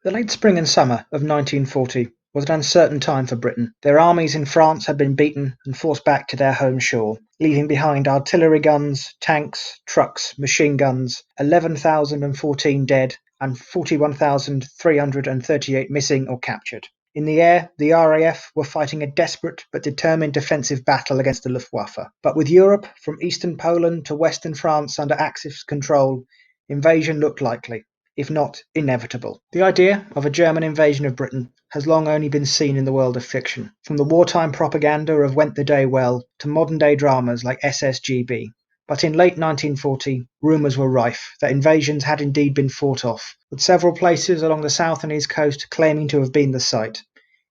The late spring and summer of 1940 was an uncertain time for Britain. Their armies in France had been beaten and forced back to their home shore, leaving behind artillery guns, tanks, trucks, machine guns, 11,014 dead and 41,338 missing or captured. In the air, the RAF were fighting a desperate but determined defensive battle against the Luftwaffe. But with Europe, from eastern Poland to western France under Axis control, invasion looked likely, if not inevitable. The idea of a German invasion of Britain has long only been seen in the world of fiction, from the wartime propaganda of Went the Day Well to modern-day dramas like SSGB. But in late 1940, rumours were rife that invasions had indeed been fought off, with several places along the south and east coast claiming to have been the site.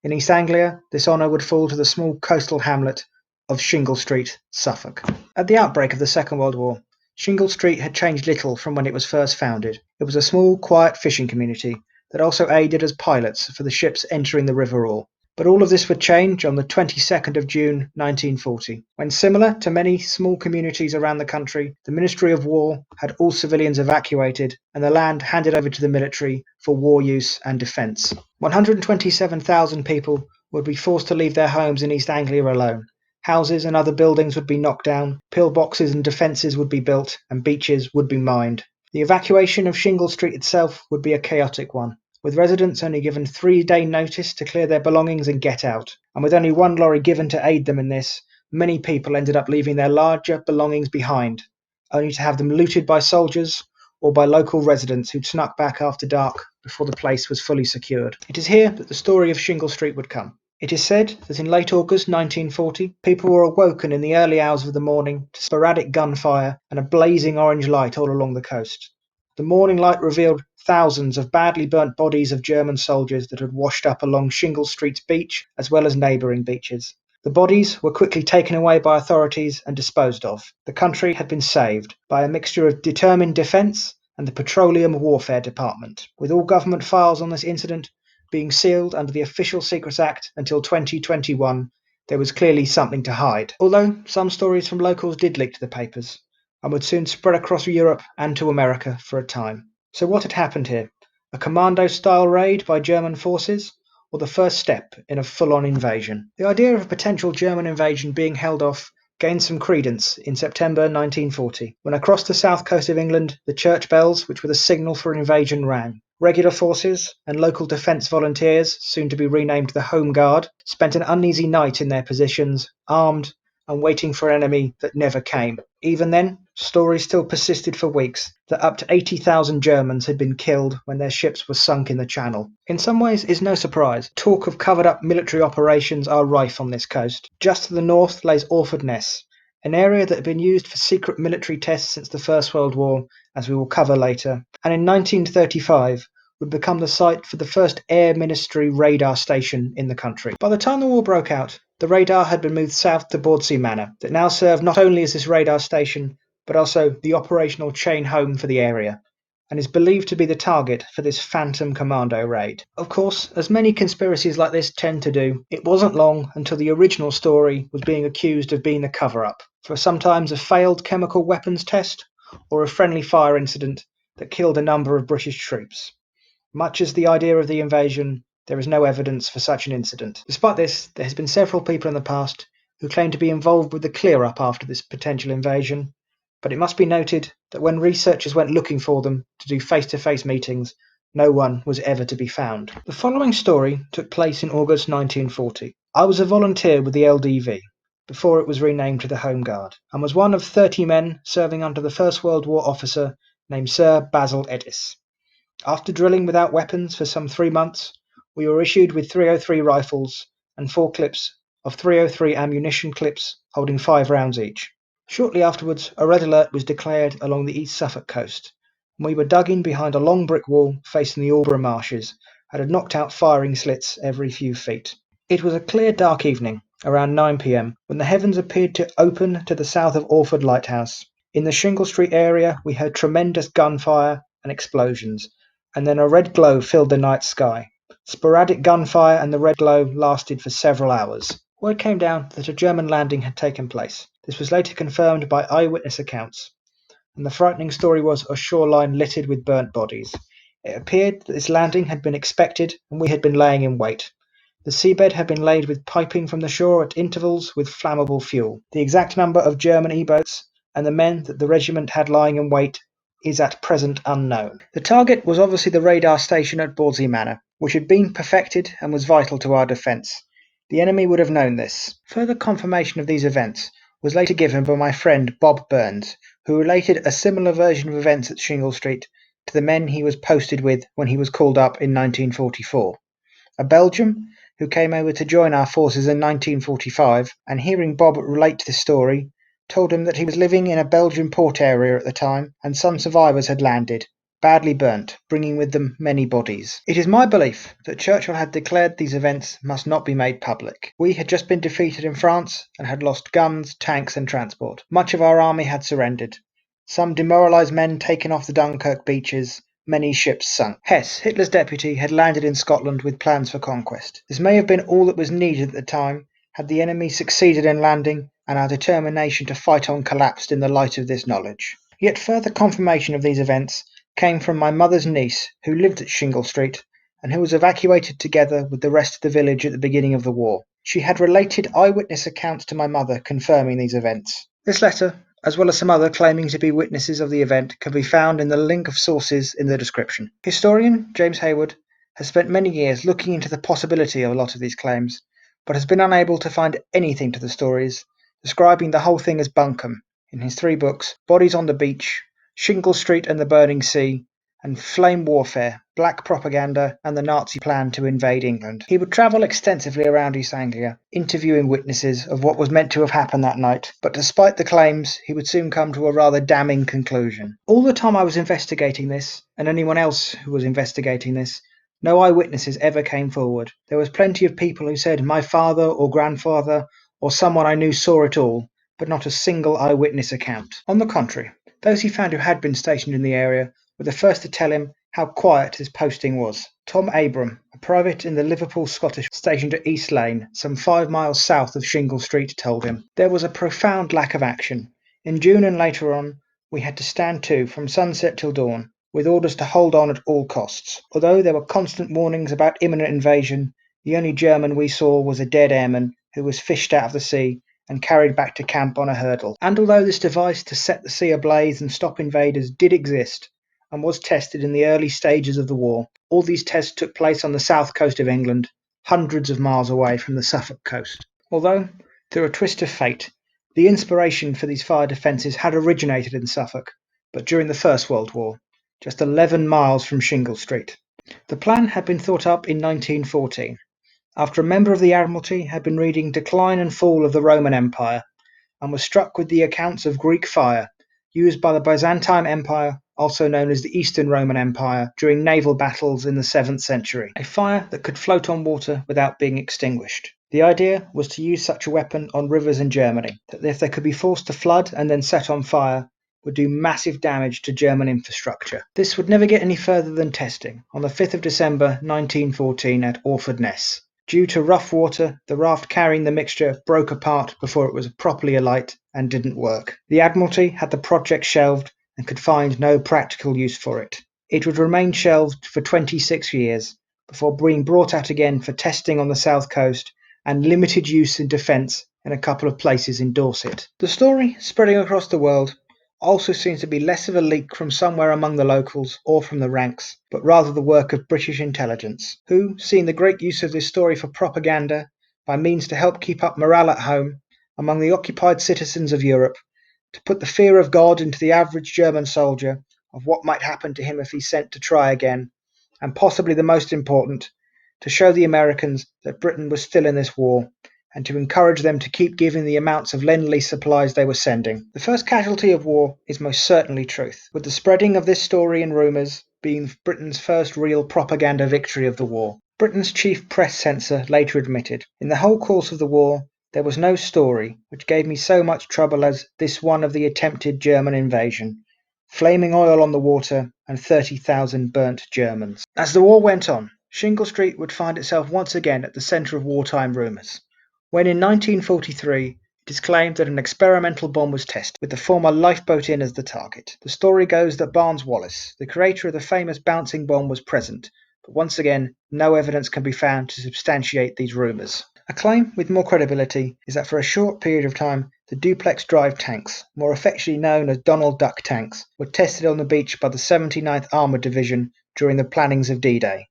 In East Anglia, this honour would fall to the small coastal hamlet of Shingle Street, Suffolk. At the outbreak of the Second World War, Shingle Street had changed little from when it was first founded. It was a small, quiet fishing community that also aided as pilots for the ships entering the River Ore. But all of this would change on the 22nd of June 1940, when, similar to many small communities around the country, the Ministry of War had all civilians evacuated and the land handed over to the military for war use and defence. 127,000 people would be forced to leave their homes in East Anglia alone. Houses and other buildings would be knocked down, pillboxes and defences would be built, and beaches would be mined. The evacuation of Shingle Street itself would be a chaotic one, with residents only given 3-day notice to clear their belongings and get out. And with only one lorry given to aid them in this, many people ended up leaving their larger belongings behind, only to have them looted by soldiers or by local residents who'd snuck back after dark before the place was fully secured. It is here that the story of Shingle Street would come. It is said that in late August 1940, people were awoken in the early hours of the morning to sporadic gunfire and a blazing orange light all along the coast. The morning light revealed thousands of badly burnt bodies of German soldiers that had washed up along Shingle Street's beach as well as neighbouring beaches. The bodies were quickly taken away by authorities and disposed of. The country had been saved by a mixture of determined defence and the Petroleum Warfare Department, with all government files on this incident being sealed under the Official Secrets Act until 2021, there was clearly something to hide. Although some stories from locals did leak to the papers, and would soon spread across Europe and to America for a time. So what had happened here? A commando-style raid by German forces, or the first step in a full-on invasion? The idea of a potential German invasion being held off gained some credence in September 1940, when across the south coast of England the church bells, which were the signal for an invasion, rang. Regular forces and local defence volunteers, soon to be renamed the Home Guard, spent an uneasy night in their positions, armed and waiting for an enemy that never came. Even then, stories still persisted for weeks that up to 80,000 Germans had been killed when their ships were sunk in the Channel. In some ways, it's no surprise. Talk of covered-up military operations are rife on this coast. Just to the north lays Orford Ness, an area that had been used for secret military tests since the First World War, as we will cover later, and in 1935 would become the site for the first Air Ministry radar station in the country. By the time the war broke out, the radar had been moved south to Bordsey Manor, that now served not only as this radar station, but also the operational chain home for the area, and is believed to be the target for this phantom commando raid. Of course, as many conspiracies like this tend to do, it wasn't long until the original story was being accused of being a cover-up for sometimes a failed chemical weapons test or a friendly fire incident that killed a number of British troops. Much as the idea of the invasion, there is no evidence for such an incident. Despite this, there has been several people in the past who claim to be involved with the clear-up after this potential invasion, but it must be noted that when researchers went looking for them to do face-to-face meetings, no one was ever to be found. The following story took place in August 1940. I was a volunteer with the LDV, before it was renamed to the Home Guard, and was one of 30 men serving under the First World War officer named Sir Basil Eddis. After drilling without weapons for some 3 months, we were issued with 303 rifles and 4 clips of 303 ammunition clips holding 5 rounds each. Shortly afterwards, a red alert was declared along the East Suffolk coast, and we were dug in behind a long brick wall facing the Aldborough marshes and had knocked out firing slits every few feet. It was a clear dark evening, around 9 p.m, when the heavens appeared to open to the south of Orford Lighthouse. In the Shingle Street area, we heard tremendous gunfire and explosions, and then a red glow filled the night sky. Sporadic gunfire and the red glow lasted for several hours. Word came down that a German landing had taken place. This was later confirmed by eyewitness accounts, and the frightening story was a shoreline littered with burnt bodies. It appeared that this landing had been expected and we had been laying in wait. The seabed had been laid with piping from the shore at intervals with flammable fuel. The exact number of German E-boats and the men that the regiment had lying in wait is at present unknown. The target was obviously the radar station at Bawdsey Manor, which had been perfected and was vital to our defence. The enemy would have known this. Further confirmation of these events was later given by my friend Bob Burns, who related a similar version of events at Shingle Street to the men he was posted with when he was called up in 1944. A Belgian who came over to join our forces in 1945, and hearing Bob relate this story, told him that he was living in a Belgian port area at the time, and some survivors had landed, badly burnt, bringing with them many bodies. It is my belief that Churchill had declared these events must not be made public. We had just been defeated in France and had lost guns, tanks and transport. Much of our army had surrendered. Some demoralised men taken off the Dunkirk beaches, many ships sunk. Hess, Hitler's deputy, had landed in Scotland with plans for conquest. This may have been all that was needed at the time, had the enemy succeeded in landing, and our determination to fight on collapsed in the light of this knowledge. Yet further confirmation of these events came from my mother's niece, who lived at Shingle Street, and who was evacuated together with the rest of the village at the beginning of the war. She had related eyewitness accounts to my mother confirming these events. This letter, as well as some other claiming to be witnesses of the event, can be found in the link of sources in the description. Historian James Hayward has spent many years looking into the possibility of a lot of these claims, but has been unable to find anything to the stories, describing the whole thing as bunkum in his 3 books, Bodies on the Beach, Shingle Street and the Burning Sea, and Flame Warfare, Black Propaganda and the Nazi Plan to Invade England. He would travel extensively around East Anglia, interviewing witnesses of what was meant to have happened that night, but despite the claims, he would soon come to a rather damning conclusion. All the time I was investigating this, and anyone else who was investigating this, no eyewitnesses ever came forward. There was plenty of people who said my father or grandfather or someone I knew saw it all, but not a single eyewitness account. On the contrary, those he found who had been stationed in the area were the first to tell him how quiet his posting was. Tom Abram, a private in the Liverpool Scottish stationed at East Lane, some 5 miles south of Shingle Street, told him there was a profound lack of action. In June and later on, we had to stand to from sunset till dawn, with orders to hold on at all costs. Although there were constant warnings about imminent invasion, the only German we saw was a dead airman who was fished out of the sea and carried back to camp on a hurdle. And although this device to set the sea ablaze and stop invaders did exist, and was tested in the early stages of the war, all these tests took place on the south coast of England, hundreds of miles away from the Suffolk coast. Although, through a twist of fate, the inspiration for these fire defences had originated in Suffolk, but during the First World War, just 11 miles from Shingle Street. The plan had been thought up in 1914, after a member of the Admiralty had been reading Decline and Fall of the Roman Empire, and was struck with the accounts of Greek fire used by the Byzantine Empire, also known as the Eastern Roman Empire, during naval battles in the 7th century, a fire that could float on water without being extinguished. The idea was to use such a weapon on rivers in Germany, that if they could be forced to flood and then set on fire, would do massive damage to German infrastructure. This would never get any further than testing on the 5th of December 1914 at Orford Ness. Due to rough water, the raft carrying the mixture broke apart before it was properly alight and didn't work. The Admiralty had the project shelved and could find no practical use for it. It would remain shelved for 26 years before being brought out again for testing on the south coast and limited use in defence in a couple of places in Dorset. The story, spreading across the world, also seems to be less of a leak from somewhere among the locals or from the ranks, but rather the work of British intelligence, who, seeing the great use of this story for propaganda by means to help keep up morale at home among the occupied citizens of Europe, to put the fear of God into the average German soldier of what might happen to him if he's sent to try again, and possibly the most important, to show the Americans that Britain was still in this war, and to encourage them to keep giving the amounts of Lend-Lease supplies they were sending. The first casualty of war is most certainly truth, with the spreading of this story and rumours being Britain's first real propaganda victory of the war. Britain's chief press censor later admitted, in the whole course of the war, there was no story which gave me so much trouble as this one of the attempted German invasion. Flaming oil on the water and 30,000 burnt Germans. As the war went on, Shingle Street would find itself once again at the centre of wartime rumours. When in 1943 it It is claimed that an experimental bomb was tested, with the former Lifeboat Inn as the target. The story goes that Barnes Wallis, the creator of the famous bouncing bomb, was present, but once again, no evidence can be found to substantiate these rumours. A claim with more credibility is that for a short period of time, the duplex drive tanks, more affectionately known as Donald Duck tanks, were tested on the beach by the 79th Armoured Division during the plannings of D-Day.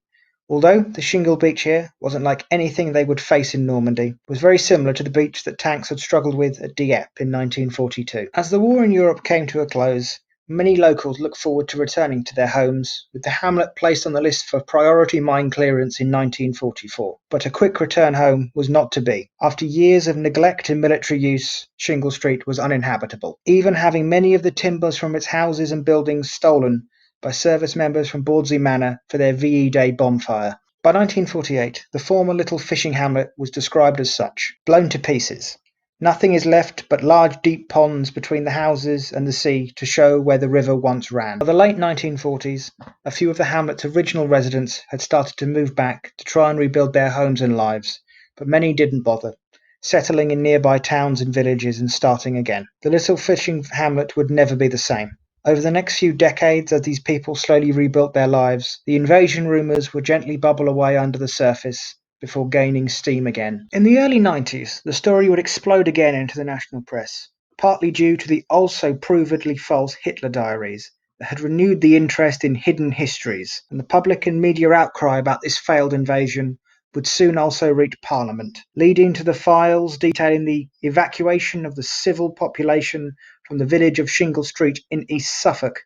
Although the Shingle beach here wasn't like anything they would face in Normandy, it was very similar to the beach that tanks had struggled with at Dieppe in 1942. As the war in Europe came to a close, many locals looked forward to returning to their homes, with the hamlet placed on the list for priority mine clearance in 1944. But a quick return home was not to be. After years of neglect and military use, Shingle Street was uninhabitable, even having many of the timbers from its houses and buildings stolen by service members from Bawdsey Manor for their VE Day bonfire. By 1948, the former little fishing hamlet was described as such, blown to pieces. Nothing is left but large deep ponds between the houses and the sea to show where the river once ran. By the late 1940s, a few of the hamlet's original residents had started to move back to try and rebuild their homes and lives, but many didn't bother, settling in nearby towns and villages and starting again. The little fishing hamlet would never be the same. Over the next few decades, as these people slowly rebuilt their lives, the invasion rumours would gently bubble away under the surface before gaining steam again. In the early 90s, the story would explode again into the national press, partly due to the also provedly false Hitler diaries that had renewed the interest in hidden histories, and the public and media outcry about this failed invasion would soon also reach Parliament, leading to the files detailing the evacuation of the civil population from the village of Shingle Street in East Suffolk,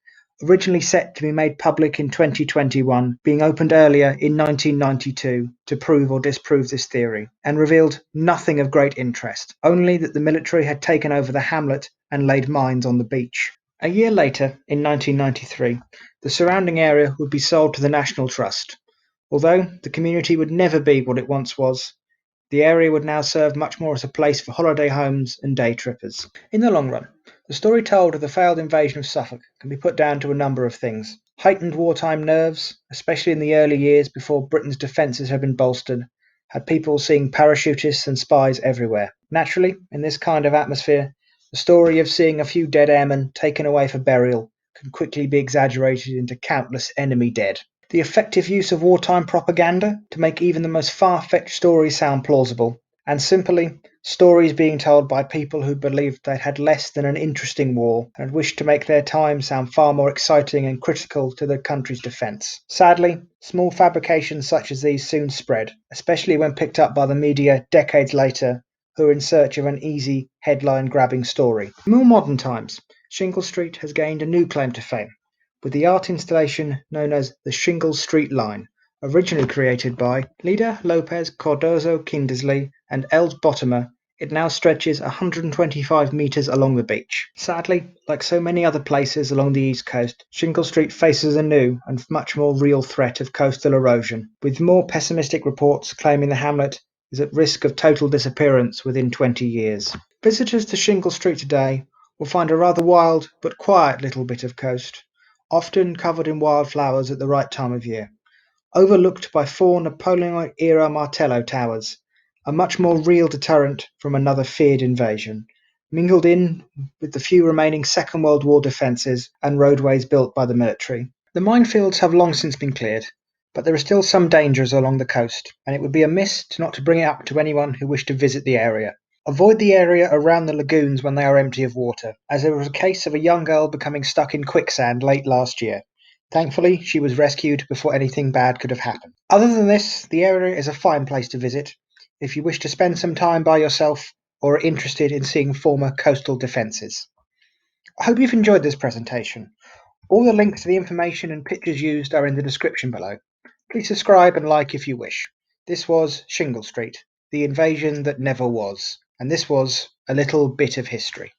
originally set to be made public in 2021, being opened earlier in 1992 to prove or disprove this theory, and revealed nothing of great interest, only that the military had taken over the hamlet and laid mines on the beach. A year later, in 1993, the surrounding area would be sold to the National Trust. Although the community would never be what it once was, the area would now serve much more as a place for holiday homes and day trippers. In the long run, the story told of the failed invasion of Suffolk can be put down to a number of things. Heightened wartime nerves, especially in the early years before Britain's defences had been bolstered, had people seeing parachutists and spies everywhere. Naturally, in this kind of atmosphere, the story of seeing a few dead airmen taken away for burial can quickly be exaggerated into countless enemy dead. The effective use of wartime propaganda to make even the most far-fetched stories sound plausible, and simply stories being told by people who believed they'd had less than an interesting war and wished to make their time sound far more exciting and critical to the country's defence. Sadly, small fabrications such as these soon spread, especially when picked up by the media decades later, who are in search of an easy headline-grabbing story. In more modern times, Shingle Street has gained a new claim to fame, with the art installation known as the Shingle Street Line, originally created by Lida Lopez Cardozo Kindersley and Els Bottomer. It now stretches 125 metres along the beach. Sadly, like so many other places along the east coast, Shingle Street faces a new and much more real threat of coastal erosion, with more pessimistic reports claiming the hamlet is at risk of total disappearance within 20 years. Visitors to Shingle Street today will find a rather wild but quiet little bit of coast, often covered in wildflowers at the right time of year, overlooked by four Napoleonic-era Martello towers, a much more real deterrent from another feared invasion, mingled in with the few remaining Second World War defences and roadways built by the military. The minefields have long since been cleared, but there are still some dangers along the coast, and it would be amiss not to bring it up to anyone who wished to visit the area. Avoid the area around the lagoons when they are empty of water, as there was a case of a young girl becoming stuck in quicksand late last year. Thankfully, she was rescued before anything bad could have happened. Other than this, the area is a fine place to visit if you wish to spend some time by yourself or are interested in seeing former coastal defences. I hope you've enjoyed this presentation. All the links to the information and pictures used are in the description below. Please subscribe and like if you wish. This was Shingle Street, the invasion that never was, and this was a little bit of history.